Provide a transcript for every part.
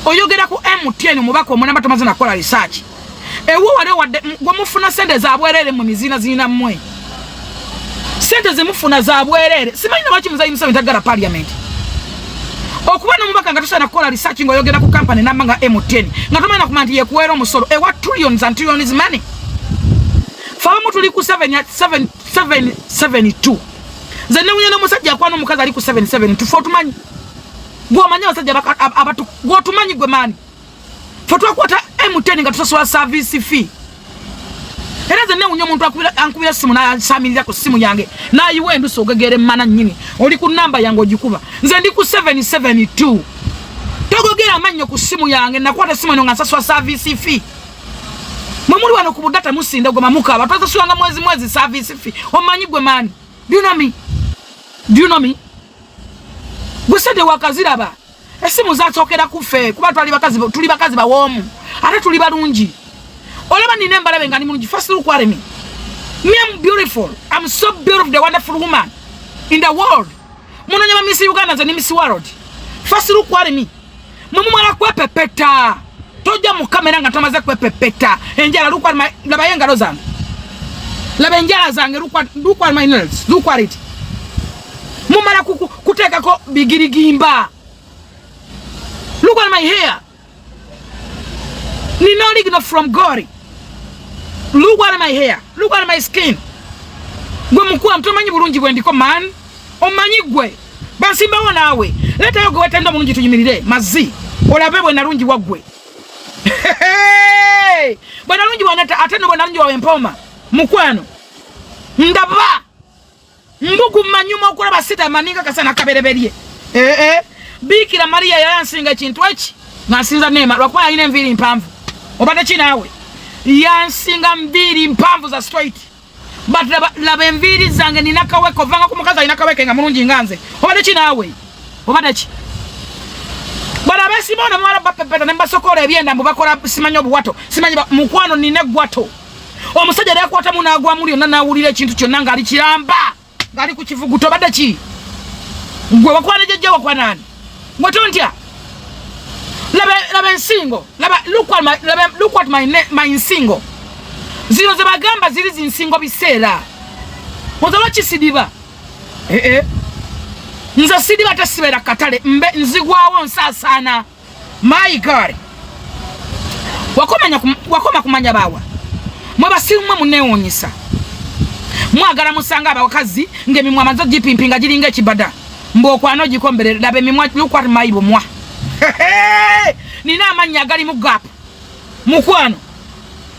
oyogera ku MTN mubako omwana batomaze nakola research ewo wale wadde gwamufuna sente za bwerere mu mizina zina mmwe sente zimufuna za bwerere simanyi lwaki muzayi musaba ntagala parliament okuba nomubaka nga tusana kola research ngo oyogera ku company namba nga M10 nga tomanya kumanya yekuwera omusolo ewa trillions and trillions money famu tuli ku 772 zenne unyana musajja akwano mukazi ali ku 772 fo tumanyi gwo manya basajja abatu gwo tumanyi gwe mani fo twakwata M10 nga tusosola service fee era zenne unyo muntu ankubira simu na samiriza ku simu yange na yiwe nduso ogegere mana nyini oli ku namba yange ogikuba nze ndi ku 772 togogera amanyo ku simu yange nakwata simu eno nga nsaswa service fee Mamuli wano kubudata musinda gwa mamuka bataza suanga mwezi service fee omanyi gwe mani do you know me gusende wakaziraba esimu zatokera kufe kuba tuli bakazi bawomu ate tuli balungi olaba nine mbalabe ngani mulungi first look at me I'm beautiful, I'm so beautiful, the wonderful woman in the world muno nyama Miss Uganda nze ni Miss World first look at me mumumala kwepepeta toja mu kamera nga tomaze kwepepeta enjala lukwa laba yengalo zange laba enjala zange lukwa my nails look at it mumala kuteka ko bigirigimba look at my hair ni no ligno from God look at my hair look at my skin gwe mukua mtomanyi bulungi bwe ndiko man omanyi gwe basimba wonawe leta yogo wetenda bulungi tuyimirire mazi olabe bwe narungi wagwe bwana lungi wanata ateno bwana lungi wa empoma mukwano ndaba mbugu manyuma okulaba sita maninga kasana kabereberie bikira Maria yansinga kintu eki nasinza nema lwakuba ine mviri mpamvu obade kinawe yansinga mviri mpamvu za straight but laba mviri zange ninakaweko vanga kumukaza inakaweke nga mulungi nganze obade kinawe obade ki bana besi bona mwala bapepeta nemba sokola ebyenda mubakora simanyo obuwato simanyi mukwano ninegwato omusajja yakwata muna agwa muri onna nawulira ekintu kyonna nga ali kiramba nga ali ku kivuguto badde ki gwe wakwana jejje wakwanani mwetontia laba ensingo look at my nsingo zino ze bagamba ziri zinsingo biseera ozawa kisidiba nza sidiba tasibera katale mbe nzigwawo nsasana my God wakoma kumanya bawa mwaba simwe munewonyisa mwagala musanga abakazi ngemimwa manzo gipimpinga giringa ekibada mbokwano gikombere labe mimwa lukwat maibo mwa nina amanya gali mu gap mukwano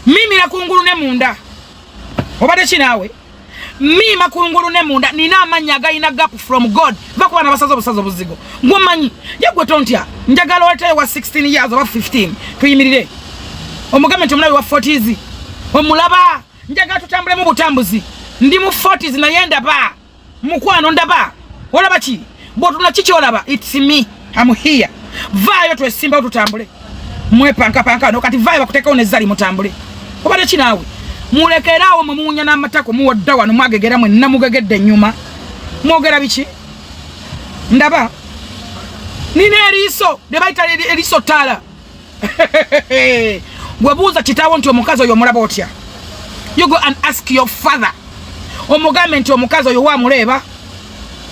mimi na kunguru ne munda obade kinawe mima kunguru ne munda nina amanya gali na gap from God bakwana basazo buzigo ngomanyi yagwe tontia njagala wate wa 16 years oba 15 tuyimirire omugamenti omulabi wa 40s omulaba njagala tutambule mu butambuzi ndi mu 40s na yenda ba mukwano ndaba olaba ki botuna kicho olaba it's me I'm here vayo twesimba tutambule mwe panka no kati vayo bakuteka onezali mutambule obade kinawe mulekerawo mumunya namatako muwadda wano mwagegera mwe namugegedde nyuma mwogera biki ndaba nine eriso debaita eriso tala gwebuuza kitawo nti omukazi oyo mulaba otya you go and ask your father omugambe nti omukazi oyo wamuleba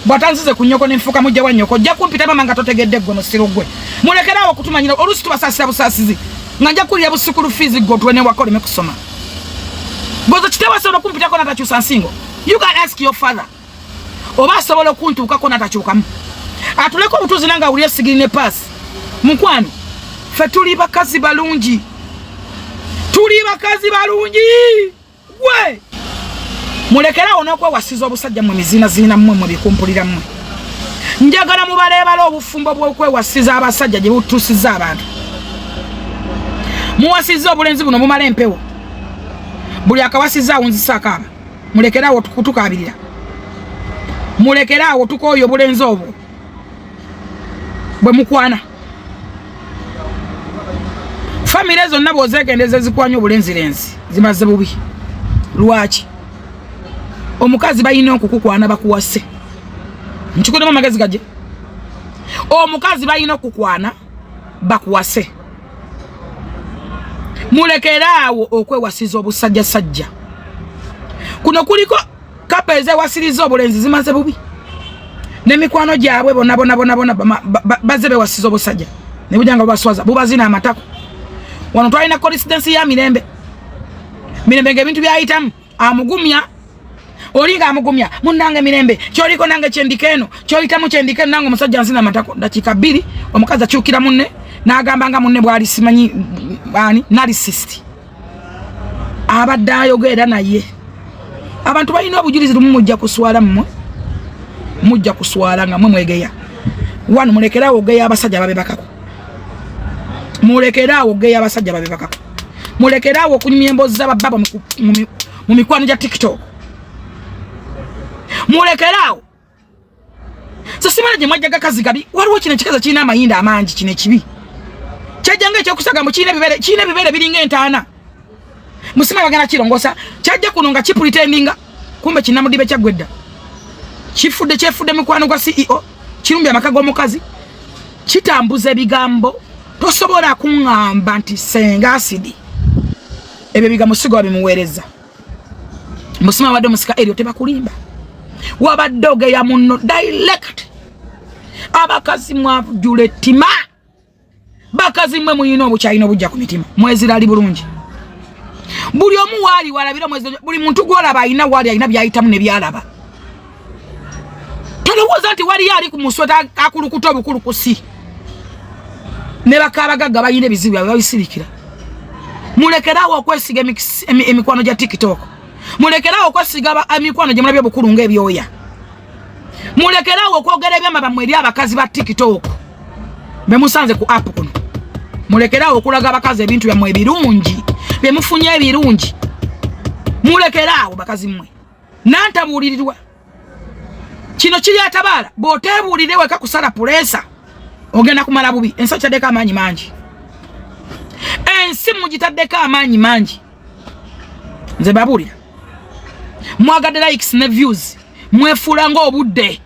bwatanzize kunyoko n'enfuka mujja wa nyoko jja kumpita mama nga totegedde gwe musiro gwe mulekerawo kutumanyira olusi tubasasira busasizi nga nja kulya busukulu fees go twene wakole mekusoma bozo kitawa sono kumpitako natakyusa nsingo you can ask your father oba sobola kuntuukako natakyukamu atuleko obutuzi nanga awulira sigiri ne paasi mukwano fe tuli bakazi balungi gwe mulekerawo n'okwewasiza obusajja mu mizina zina mmwe mu bikumpulira mmwe njagala mubaleebala obufumbo bw'okwewasiza abasajja gye butuusiza abantu muwasiza obulenzi buno bumala empewo buli akawasiza awunzisa akaaba mulekerawo tukutukabirira mulekerawo tukoyo obulenzi obwo bwe mukwana famire zonna bw'ozeegendeza zikwanya obulenzirenzi zimaze bubi lwaki omukazi bayina okukukwana bakuwase nkikuddemu amagezi gaje omukazi bayina okukwana bakuwase mulekeraawo okwewasiza obusajja sajja kuno kuliko kapeze wasiriza obulenzi zimaze bubi nemikwano gyabwe bona baze bewasiza obusajja ne bujanga baswaza bubazina amatako wano twalina coincidence ya mirembe ng'ebintu byayitamu amugumya olinga amugumya munange mirembe kyoliko nange kyendikeno kyoyitamu kyendikeno nange omusajja nzina amatako dakika 2 omukazi akyukira munne n'agamba nga munne bwali simanyi bani narcissist abadde ayogera naye abantu balina obujulizi lumu mujja kuswala nga mwegeya wano mulekerawo ogeya abasajja babebakako mulekerawo ogeya abasajja babebakako mulekerawo okunyumya emboozi z'abababa mu mikwano gya TikTok mulekerawo so simala gye mwajjaga kazi gabi waliwo kino ekikazi kirina amayinda amangi kino ekibi kyajjanga ekyokusaga mu kirina ebibeere biringa entaana musima bagenda kirongosa kyajja kuno nga kipulitendinga kumbe kinamudibe kyaggwedda kyefudde mukwano gwa CEO kirumbye amaka g'omukazi kitambuza ebigambo tosobola kuŋŋamba nti senga asidi ebyo bigambo sigo bimuweereza musima wadde omusika eryo tebakulimba wabadde ogeya munno direct abakazi mwajula ettima bakazi mwe muyina obukyalina obujja ku mitima mwezirali bulungi buli omu waali walabira buli muntu gwolaba alina waali alina byayitamu ne byalaba tolowooza nti wali ali ku musota akulukuta obukulukusi ne bakabagagga balina ebizibu byabwe babisirikira mulekerawo okwesiga emikwano gya TikTok mulekerawo okwesiga emikwano gye mulabye obukulu ng'ebyoya mulekerawo okwogera ebyama bammwe eri abakazi ba TikTok bemusanze ku app kuno mulekerawo okulaga abakazi ebintu byammwe ebirungi bemufunye ebirungi mulekerawo bakazi mmwe nantabuulirirwa kino kiri atabaala bw'oteebuulire weka kusala pulesa ogenda kumala bubi ensi okitaddeko amaanyi mangi ensi mugitaddeko amaanyi mangi nze babuulira mwagadde likes ne views mwefuula ng'obudde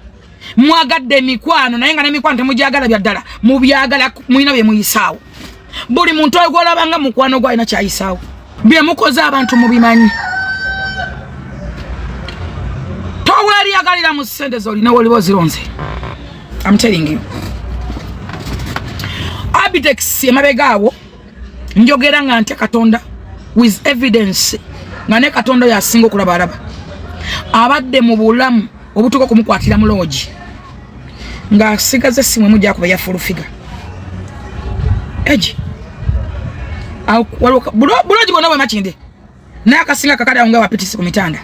mwagadde emikwano naye nga n'emikwano temugyagala byaddala mubyagala mulina bye muyisaawo buli muntu oyo gw'olabanga mukwano gwalina kyayisaawo bye mukoze abantu mubimanyi toweeryagalira mu ssente z'olina woliba ozironze I'm telling you Abitex emabegaawo njogera nga ntya Katonda with evidence nga ne Katonda yasinga okulaba alaba abadde mu bulamu obutuuka okumukwatira mu loogi ng'asigaze essimu emu gyakuba yafulufiga eji buloogi bwonna bwe makinde naye akasinga kakali awo nga wapitisi ku mitanda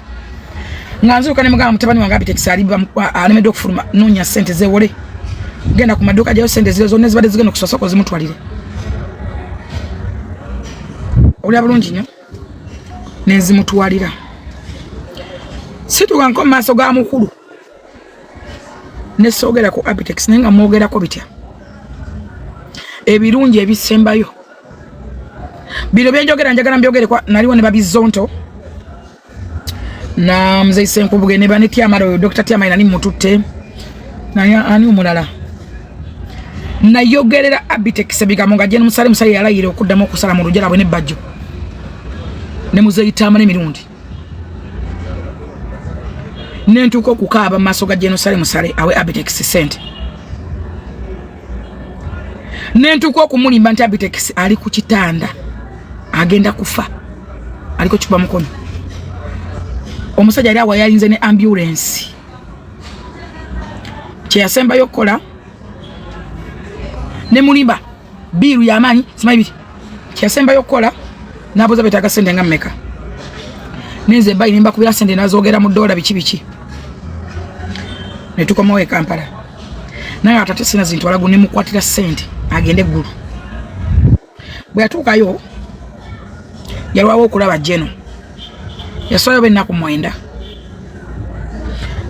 nga nzuuka ne mugamba mutabani wange Abitex alemedde okufuluma noonya ssente zeewole genda ku maduuka gyayo ssente ziro zonna ezibadde zigenda okusosoko zimutwalire olya bulungi nnyo nenzimutwalira situka nko mu maaso ga mukulu nesoogera ku Abitex naye nga mwogerako bitya ebirungi ebisembayo bino byenjogera njagala mbyogerekwa naliwo ne babizonto na mzee Senkubuge ne bane Tiamara oyo Dr. Tiamara nani mututte ani omulala nayogerera Abitex ebigambo nga jeno musale yalayire okuddamu okusala mu lujja labwe ne bajjo ne muzeyitama n'emirundi nentuko okukaaba mu maaso ga Jenosale musale awe Abitex sente nentuko okumulimba nti Abitex ali ku kitanda agenda kufa aliko chupa mukono omusajja ali awo yalinze ne ambulance kyeyasemba yokola ne mulimba biru yamanyi simayi biti kyeyasemba yokola nabuza betaga sente nga mmeka nenze bayi nimba kubira sente nazogera mu dola biki netukomawo e Kampala naye atate sina zintu alagu ne mukwatira sente agende ggulu bwe yatuukayo yalwawo okulaba jeno yasolayo ennaku 9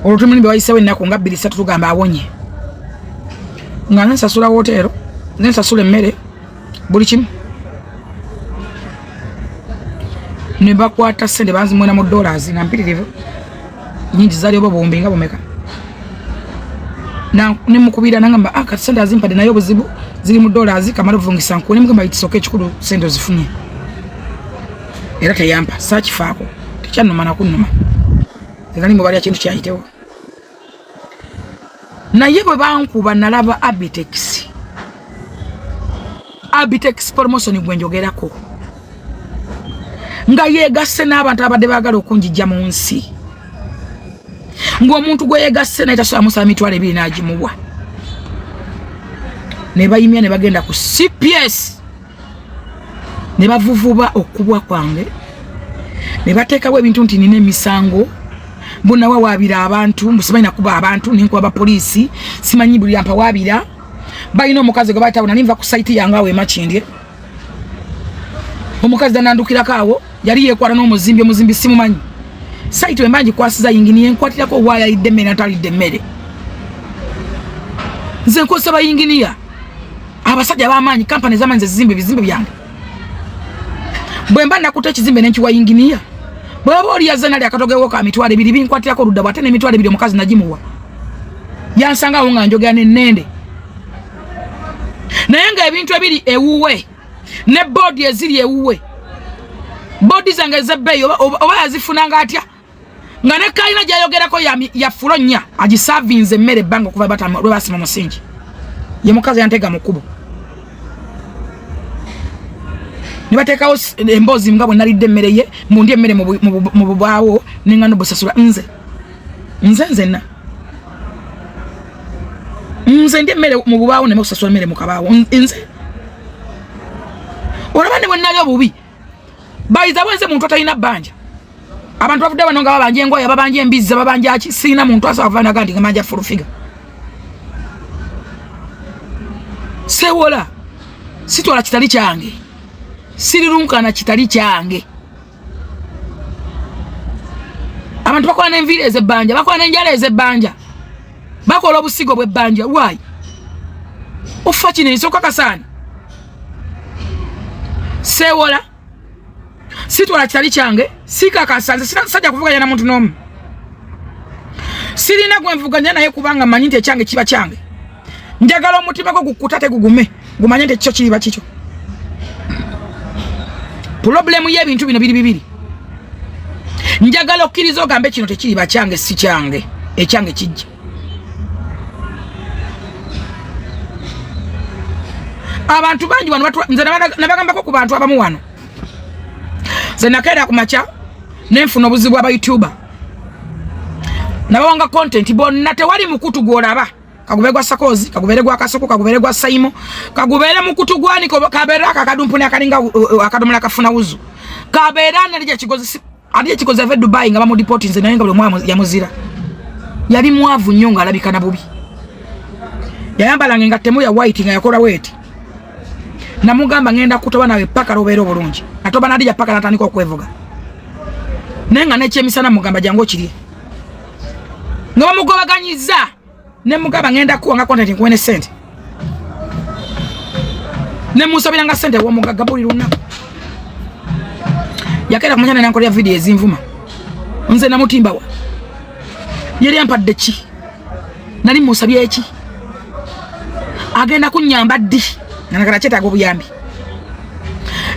olutumulimbe wayisewo ennaku nga 2-3 tugamba awonye nga nensasula woteero nensasula emmere buli kimu ne bakwata sente banzimwena mu dollars nga mpitirivu nyingi zali oba buwumbi nga bumeka ne mukubira nangamba kati sente azimpadde naye obuzibu ziri mu dollars kamala vungisa nkuni mugamba itisoke chikulu sendo zifunye era tayampa search fako tichannoma nakunoma ekali mu bali ya kintu kyayitewo naye bwe bankuba nalaba Abitex promotion gwenjogerako nga yegasse n'abantu abadde baagala okunjijja mu nsi ng'omuntu gwe yegasse naye tasobola musaba mitwalo 2 n'agimubwa ne bayimya ne bagenda ku CPS ne bavuvuba okubwa kwange ne bateekawo ebintu nti nina emisango mbona wawaabira abantu mbusimanyi nakuba abantu ninkuba abapoliisi simanyi buli ampa waabira balina omukazi gwe batabona ninva ku site yange awo emakindye omukazi danandukirako awo yali yekwata n'omuzimbi simumanyi site wembanji kwasiza yingini yenkwatirako waya idemmere natalidde emmere nze nkozesa bayinginiya abasajja b'amaanyi kampani z'amaanyi zezizimba ebizimbe byange bwe mba nakuta ekizimbe nenkiwa yinginiya bw'oba oli yazze nali akatogewo ka mitwalo 2 binkwatirako oludda bw'ate n'emitwalo 2 omukazi nagimuwa yansanga awo nga njogera n'ennende naye nga ebintu ebiri ewuwe ne boodi eziri ewuwe boodi zange ez'ebbeeyi oba yazifunanga atya nga ne kalina gyayogerako ya fulo 4 agisavinze emmere ebbanga okuva lwe basima musingi ye mukazi yantega mu kkubo ne bateekawo emboozi nga bwe nalidde emmere ye mundi emmere mu bubaawo neŋŋano busasula nzenna nze ndi emmere mu bubaawo ne musasula emmere mu kabaawo nze olaba ne bwe nali obubi bayiza bwenze muntu atalina bbanja abantu bavudde bano nga babanja engoye babanja embizzi babanja ki siina muntu asobola kuvaanaga nti ngamanja fulufiga sewola sitwala kitali kyange sirirunkana kitali kyange abantu bakola n'enviiri ez'ebbanja bakola n'enjala ez'ebbanja bakola obusigo bw'ebbanja why ofa kino ensooka kasaani sewola sitwala kitali kyange sikakasanze sajja kuvuganya na muntu n'omu sirina gwe nvuganya naye kubanga mmanyi nti ekyange kiba kyange njagala omutima gwo gukutate gugume gumanye nti ekyo kiriba kikyo problemu y'ebintu bino biri njagala okkiriza ogambe kino tekiriba kyange si kyange ekyange kijja abantu bangi wano nze nabagambako ku bantu abamu wano nze nakeera ku makya nenfuna obuzibu aba YouTuber nabawanga content bonna tewali mukutu gwolaba kagubere gwa Sakozi kagubere gwa Kasoko kagubere gwa Saimo kagubere mukutu gwani kabera akadumpuni akalinga akadomula kafuna uzu kabera nalija kigozi aliye kikoze ve Dubai nga bamu deport nze nayenga buli mwa ya muzira yali mwavu nyonga alabikana bubi yayambala nga temu ya white nga yakola weti namugamba ngenda kutoba nawe paka robero bulungi atoba nadija paka natandika okwevuga nenga nechemisana mugamba jango kiri nga bamugobaganyiza ne mugamba ngenda kuwa nga content nkwene sente ne musabira nga sente wo mugaga buli lunaku yakera kumanyana nankola video ezinvuma nze namutimba wa yeri ampadde ki nali musabye eki agenda kunyamba ddi nanakala chetago buyambi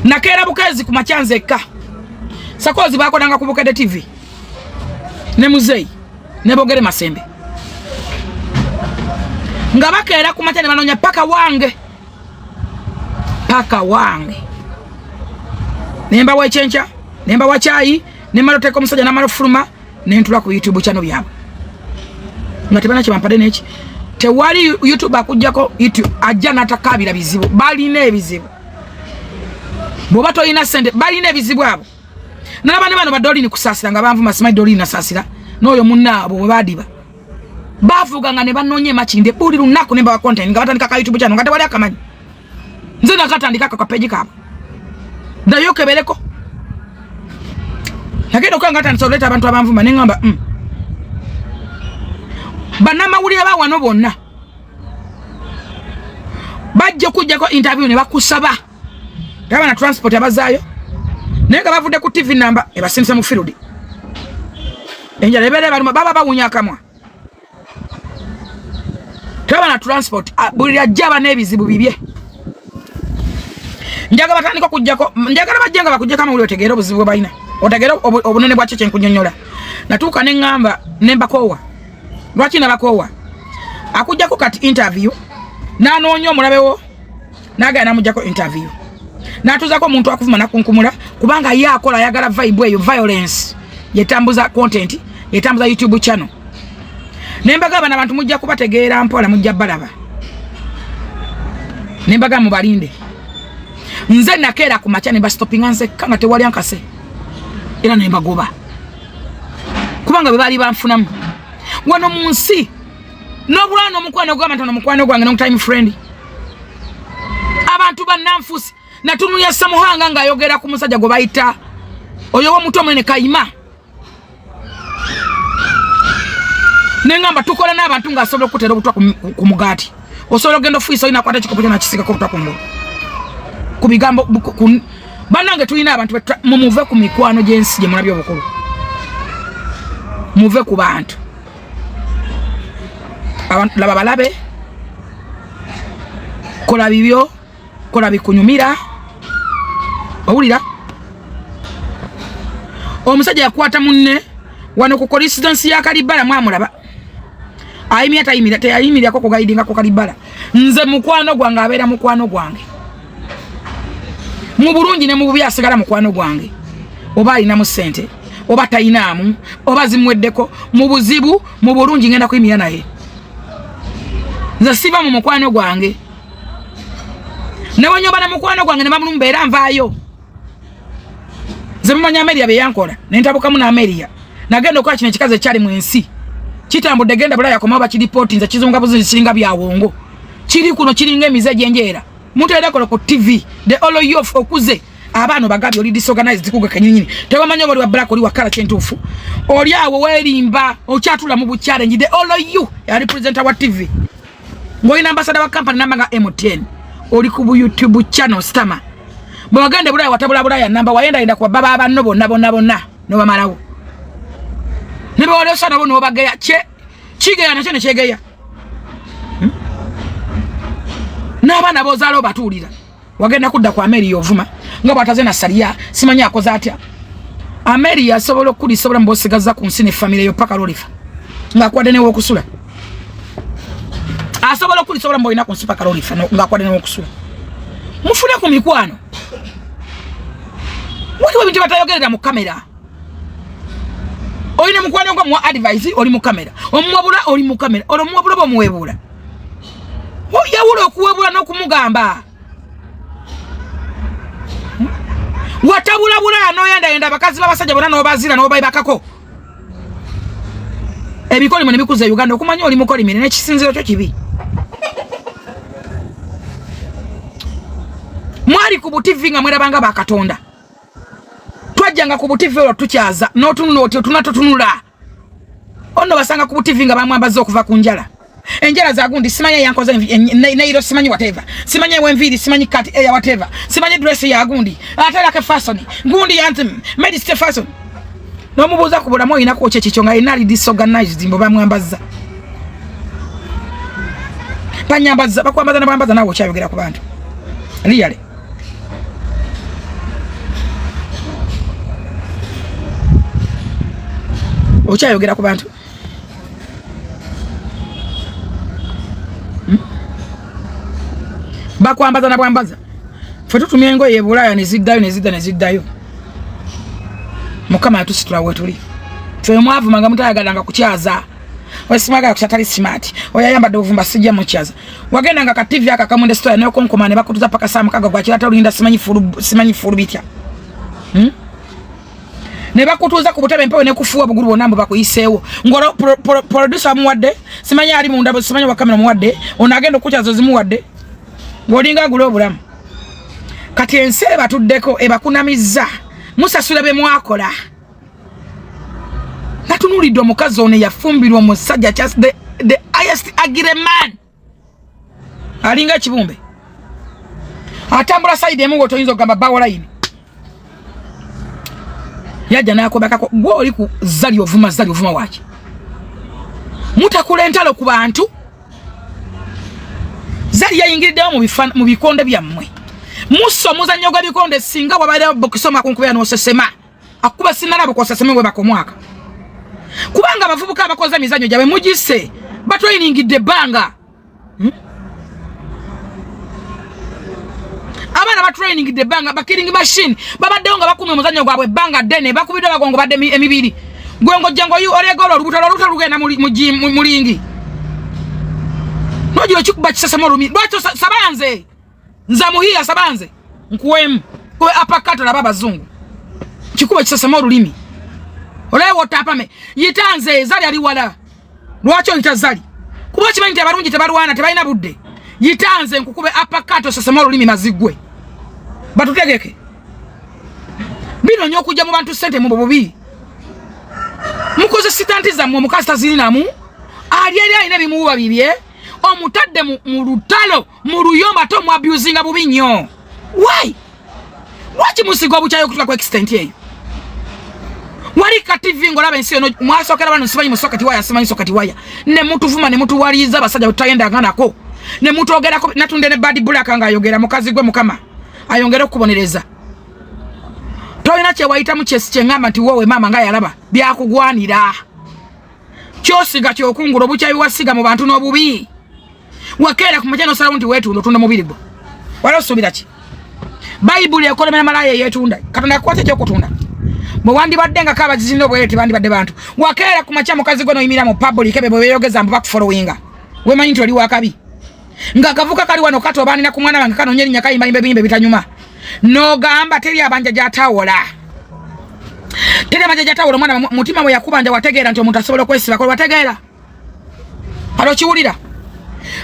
nakera bukezi kumachanze ka Sakozi bakodanga ku Bukede TV ne Muzeyi ne Bogere Masembe nga bakera ku matane banonya paka wange nemba wa chencha nemba wa chai nemalo teko musajja namalo fuluma nentula ku YouTube channel byabo ngatebana chibampade nechi tewali YouTube akujjako YouTube ajja natakabira bizibu bali ne bizibu boba to ina sente bali ne bizibu abo nalabane bano badoli ni kusasira nga banvu masimai doli na sasira noyo munabo badiba bavuga nga ne banonye makinde buli lunaku nemba wa content nga batandika ka YouTube channel ngate wali akamanyi nze nakatandika ka page kabo ndayo kebeleko nakendo kwa ngata nsoleta abantu abanvu manengamba banama wuli aba wano bonna bajja kujja ko interview ne bakusaba taba na transport abazayo nega bavude ku TV number ebasimsa mu field enja lebele baluma baba bawunya kamwa taba na transport buli ajaba nebizibu bibye Njaga batandika kujjako njagala bajjanga bakujja kama uli otegeera obuzibu bwe balina otegeera obunene bwa kye nkunyonnyola natuuka ne ngamba ne mbakoowa lwaki nabakoowa akujjako kati interview n'anoonya omulabe wo n'agenda namujjako interview n'atuuzako omuntu akuvuma nakunkumula kubanga ye akola ayagala vibe eyo violence yetambuza content yetambuza YouTube channel nembagamba n'abantu mujja kubategeera mpola mujja balaba nembaga mubalinde nze nakeera ku macha ne ba stopping anse kanga tewali ankase era nembagoba kubanga bwe bali banfunamu wano munsi n'obulano omukwano gwa matono mukwano gwange no time friend abantu bannanfusi natunuya Samuhanga ngayogera ku musajja go bayita oyo wo muto mwene Kayima nengamba tukola n'abantu ngasobola okutera obutwa ku mugati osobola ogenda ofuisa ina kwata kikopo na kisika ko butwa ku ngulu kubigambo banange tulina abantu muve ku mikwano gyensi gye mulabye obukulu muve ku bantu abantu laba balabe kola bibyo kola bikunyumira owulira omusajja yakwata munne wano ku coincidence ya Kalibala mwamulaba ayimya tayimira tayimira ko kugaidinga ko Kalibala nze mukwano gwange abeera mukwano gwange mu bulungi ne mu bubi asigala mukwano gwange oba alina mu sente oba tayinaamu oba zimweddeko mu buzibu mu bulungi ngenda kuyimira naye nze siba mu mukwano gwange ne wanyoba na mukwano gwange ne bamulumba era nvaayo nze mumanya Ameria be yankola ne ntabukamu na Ameria nagenda okukola kino ekikazi ekyali mu nsi kitambudde genda bulaya komaba kiripoti nze kizunga buzi singa byawongo kiri kuno kiringa emize gyenjeera muntu erakola ku TV the all you of okuze abano bagabi oli disorganized kuga kanyinyi tebamanyo bali wa black oli wakala kyentufu oli awo welimba okyatula mu buchallenge the all you ya representer wa TV ngoyina ambassador wa company namba nga M10 oli ku YouTube channel stama bwagande bulaya watabula bulaya namba wayenda enda kwa baba abanno bonna no bamalawo ne bawale sana bono bageya kigeya nakyo ne kyegeya n'abaana bozalo batulira wagenda kudda kwa Ameria ovuma nga bwataze na salia simanya akoza atya Ameria sobola okuli sobola mbosigaza ku nsine family yo paka lolifa nga kwade ne wokusula asobola okuli sobola mboyina ku nsipa kalolifa nga kwade ne wokusula mufune ku mikwano muti webintu batayogerera mu kamera oyina mukwano ngo mu advise oli mu kamera omwabula oli mu kamera olo mwabula bo muwebula yawulo okuwebula n'okumugamba watabula bulaya n'oyenda abakazi b'abasajja bonna n'obazira n'obayibakako ebikolimo ne bikuza Uganda okumanya oli mukolimire n'ekisinziro kyo kibi mwali ku TV nga mwerabanga bakatonda twajjanga ku TV olwo tukyaza n'otunula oti tunatotunula ono basanga ku TV nga bamwambaza okuva ku njala enjala za gundi simanya yankoza neiro simanyi whatever simanya wenviri simanyi cut ya whatever simanya dress ya gundi atala ka fashion gundi yantem made stay fashion no mubuza kubula mo ina ko chechicho nga inali disorganized mbo bamwambaza banyambaza bakwambaza na bambaza nawo kyabigera ku bantu liyale okyayogera ku bantu bakwambaza na bwambaza fe tutumye engoye ebulaya neziddayo mukama yatusitula wetuli fe mwavumanga mutayagalanga kukyaza wesimaga kukyatali smart oyayambadde obuvumba sijja mukyaza wagendanga ka TV akakamwende store n'okonkoma ne bakutuza paka saa mukaga gwa kirata olinda simanyi fulu bitya ne bakutuza ku butebe mpewe ne kufuwa bugulu bonambo bakuyiseewo ngolo producer muwadde simanyi ali mu ndabo simanyi wa kamera muwadde onagenda okukyaza zimuwadde ngolinga gulo obulamu kati ensebe batuddeko ebakunamizza musasula be mwakola natunulidde omukazi ono yafumbirwa omusajja the highest agreement alinga kibumbe atambula side emu gotoyinza okugamba bawolayini yajja nakobakako gwe oli ku zali ovuma waki mutakula entalo ku bantu zali yayingiriddeo mu bikonde byammwe muso muzanyo gwa bikonde singa wabaira bokisoma kunkubya no sesema akuba sinala bokosesema we bakomwaka kubanga abavubuka abakoza mizanyo jabe mugise batraining banga abana ba training de banga ba killing machine babadde nga bakumye muzanyo gwabwe banga dene bakubidde bagongo badde emibiri gwengo jango yu oregolo lubutalo lutagenda mulingi nojo chikuba kisasemo lumi lwacho sabanze nzamuhiya sabanze nkuwemu kwe apakata na baba zungu chikuba kisasemo lulimi olewo tapame yitanze zali ali wala lwacho yitazali kuba kimanyi abalungi tebalwana tebalina budde yitanze nkukube apakato sasemo lulimi mazigwe batutegeke bino nyo kujja mu bantu sente mu bubi mukoze sitantiza mu mukasta zinamu ali ina bimuwa bibye omutadde mu lutalo mu luyomba to mu abusing bubi nnyo why wachi musigo buchayo kutuka kwa extent yeyo wali kativi ngolaba ensi no mwasokera bano simanyi musokati waya simanyi sokati waya ne mutu vuma ne mutu waliza basajja utayenda nganako ne mutu ogerako natunde ne bad black anga ayogera mukazi gwe mukama ayongera okubonereza toyina kye wayita mu chesi kyengamba nti wowe mama nga yalaba byakugwanira kyosiga kyokungula obuchayi wasiga mu bantu n'obubi wakera ku majano salamu nti wetu ndotunda mubiri gwo wala osubira ki Bible ekolemera malaya yetunda katonda kwate kyo kutunda mu wandi baddenga kaba zizindo bwete bandi badde bantu wakera ku macha mukazi gwe no yimira mu public ebe bweyogeza mbu bakufollowinga we manyi toli wakabi nga kavuka kali wano kato bani na ku mwana wange kano nyeri nyaka imba imbe bitanyuma no gamba teri abanja jatawola teri abanja jatawola mwana mutima we yakubanja wategera nti omuntu asobola kwesiba ko wategera alo kiwulira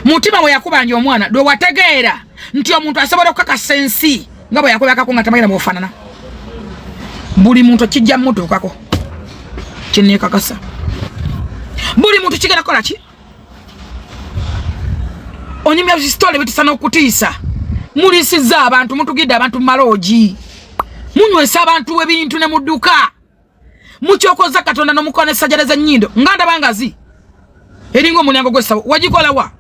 mutima we yakubanja omwana do wategera nti omuntu asobola okaka sensi ngabo yakubaka ko ngatamira mu ofanana buli muntu kijja muto kako kinne kakasa buli muntu kigera kola ki onyimya zistole bitisana okutisa mulisiza abantu mutugidde abantu maloji munywesa abantu webintu ne muduka muchokoza katonda no mukone sajaleza nyindo nganda bangazi eringo mulyango gwesa wajikola wa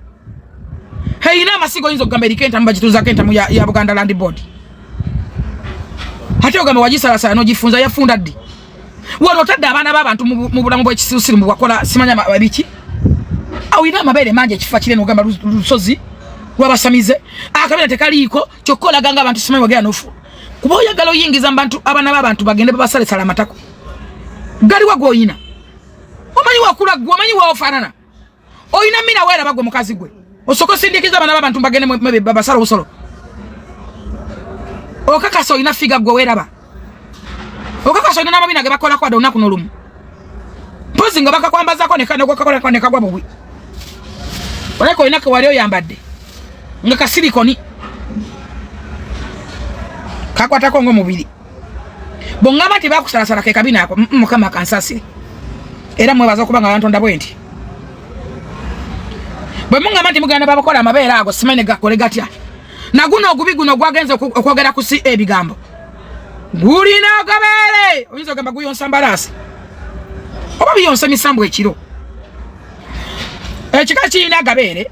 heina masigo inzo gamberikenta mbajituza kenta mu ya Buganda Land Board hati ogamba wajisala sana no jifunza yafunda ddi wano tadde abana babantu mu bulamu bwe kisiusiri mu wakola simanya babiki au ina mabere manje kifa kile no gamba lusozi wabasamize akabira tekaliko chokola ganga abantu simanya wagera nofu kuboya galo yingiza abantu abana babantu bagende babasale salama tako gali wago ina omanyi wakula gwa manyi wa ofanana oina mina wera bagwe mukazi gwe osoko sindikiza abana babantu bagende mebe babasala usolo okakaso ina figa gwe wera ba okakaso ina mabina ge bakola kwa dona kunolumu pozi nga bakakwambaza ko nekane kokakola ko nekagwa bubwi oleko ina ko waliyo yambadde nga kasilikoni kakwata ko ngo mubiri bongaba tebakusalasala ke kabina ako mukama kansasi era mwebaza kubanga abantu ndabwenti bwe munga mati muganda babakola amabeera ago simene gakole gatya naguno ogubiguno gwagenze okwogera kusi ebigambo gulina ogabere oyinza ogamba guyonsa mbalasi oba biyonsa misambu ekiro ekika kiina agabere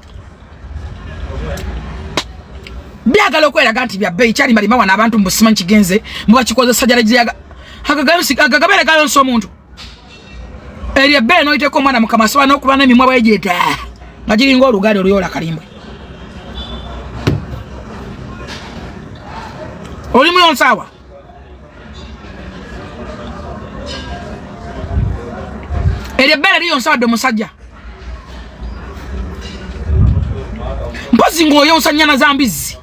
byagala okweraga nti bya bbeyi kyali malima wana abantu mbusimanyi kigenze mubakikoze sajala jiyaga agagabere gayonsa omuntu eri ebbere noyiteko omwana mukama asobola n'okuba n'emimwa bwegyeeta nga giringa olugaali oluyola kalimbwe oli muyonsaawa eri ebbere liyonsa wadde omusajja mpozi ng'oyonsa nnyana za mbizzi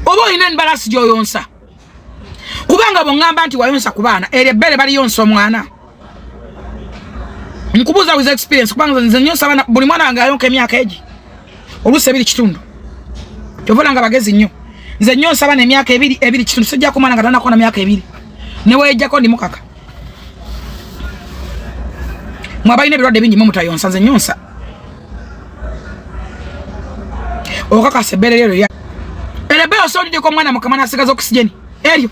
oba olina embalasi gy'oyonsa kubanga bongamba nti wayonsa ku baana eri ebbere baliyonsa omwana nkubuuza with experience kubanga nze nyonsa abaana buli mwana wange ayonka emyaka egi oluusi 2 kitundu kyovola nga bagezi nnyo nze nyonsa abaana emyaka 2 kitundu sijjako mwana nga tanakona myaka 2 ne weejjako ndi mukaka mwabalina ebirwadde bingi mumutayonsa nze nyonsa okakasa ebbere lero lya erebbe osoliddeko omwana mukama n'asigaza okisigeni eryo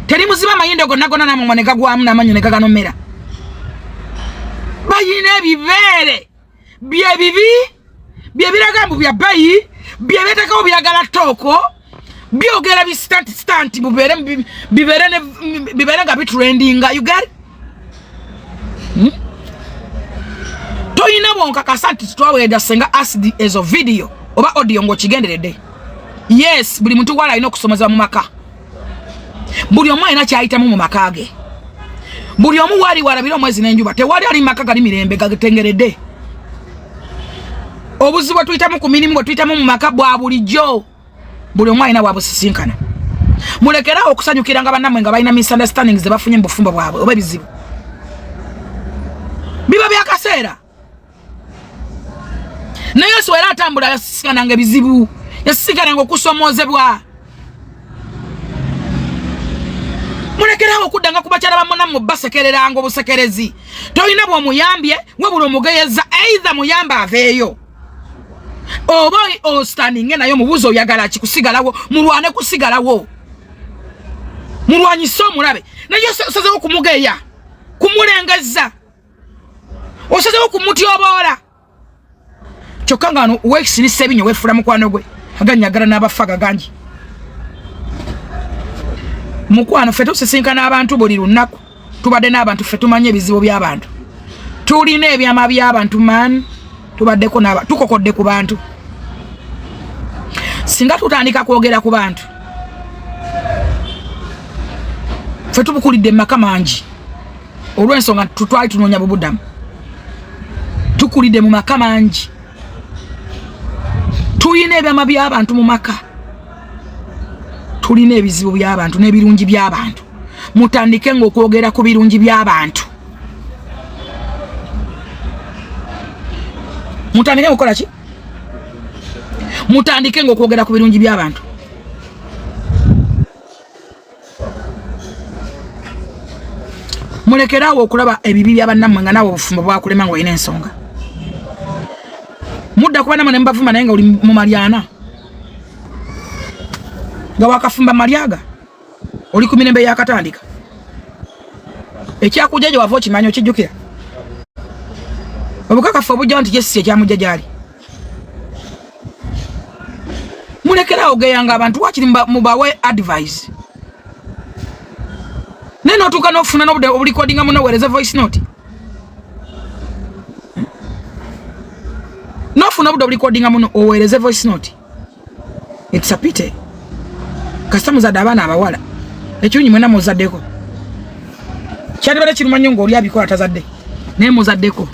teri muziba amayinda gonna namumwa ne gagwamu n'amanyo ne gaganomera bayina ebibeere byebibi byebiraga mbu bya bbeyi byebeta ko byagala toko byogera bi stand bibere nga bitrending you get toyina bonka kasanti twaweda senga acid ezo video oba audio ngo kigenderede yes buli muntu wala ina okusomeza mu maka buli omwe ina kyayita mu makage buli omu wali walabira omwezi n'enjuba tewali ali maka gali mirembe gatengerede obuzibu tuyitamu ku mirimu tuyitamu mu maka bwa bulijjo buli omwe ina wabusisinkana mulekera okusanyukira nga bannamwe nga balina misunderstandings bafunye mu bufumbo bwabwe oba bizibu biba byakaseera na Yesu era atambula yasisikana nga bizibu yasisikana nga okusomozebwa mulekera okudanga kubakyala bamona mu basekerera ngo busekerezi toyina bwo muyambye wabula omugeyeza either muyamba aveeyo oba o standing nayo mubuzo oyagala kikusigalawo mulwane kusigalawo mulwanyiso mulabe naye osazewo kumugeya kumulengeza osazewo kumutyobola kyokka no wekisinisa ebinyo wefula mukwano gwe aganyagala n'abafaga ganji mukwano ffe tusisinkana abantu buli lunaku tubadde n'abantu ffe tumanye ebizibu by'abantu tulina ebyama by'abantu man tubaddeko tukokodde ku bantu singa tutandika kwogera ku bantu ffe tubukulidde mu maka mangi olw'ensonga tutwali tunoonya bubudamu tukulidde mu maka mangi tulina ebyama by'abantu mu maka tulina ebizibu by'abantu n'ebirungi by'abantu mutandike ng'okwogera ku birungi by'abantu mutandike ngokola ki mutandike ng'okwogera ku birungi by'abantu mulekerawo okulaba ebibi by'abannammwe nga naawe obufumbo bwakulema nga olina ensonga mudda kuba namwe ne mbavuma naye nga oli mu malyana nga wakafumba malyaga oli ku mirembe yakatandika ekyakujja gye wava okimanyi okijjukira obukakafu obujjawo nti Yesu ekyamujja gyali mulekerawo geyanga abantu wakiri mubawe advice naye n'otuuka n'okufuna n'obudde obulikodinga muno oweereze voice note n'ofuna obudde obulikodinga muno oweereze voice note it's a pity kasita muzadde abaana abawala ekinyonyi mwena muzaddeko kyandibadde kiruma nnyo ng'oli abikola tazadde naye muzaddeko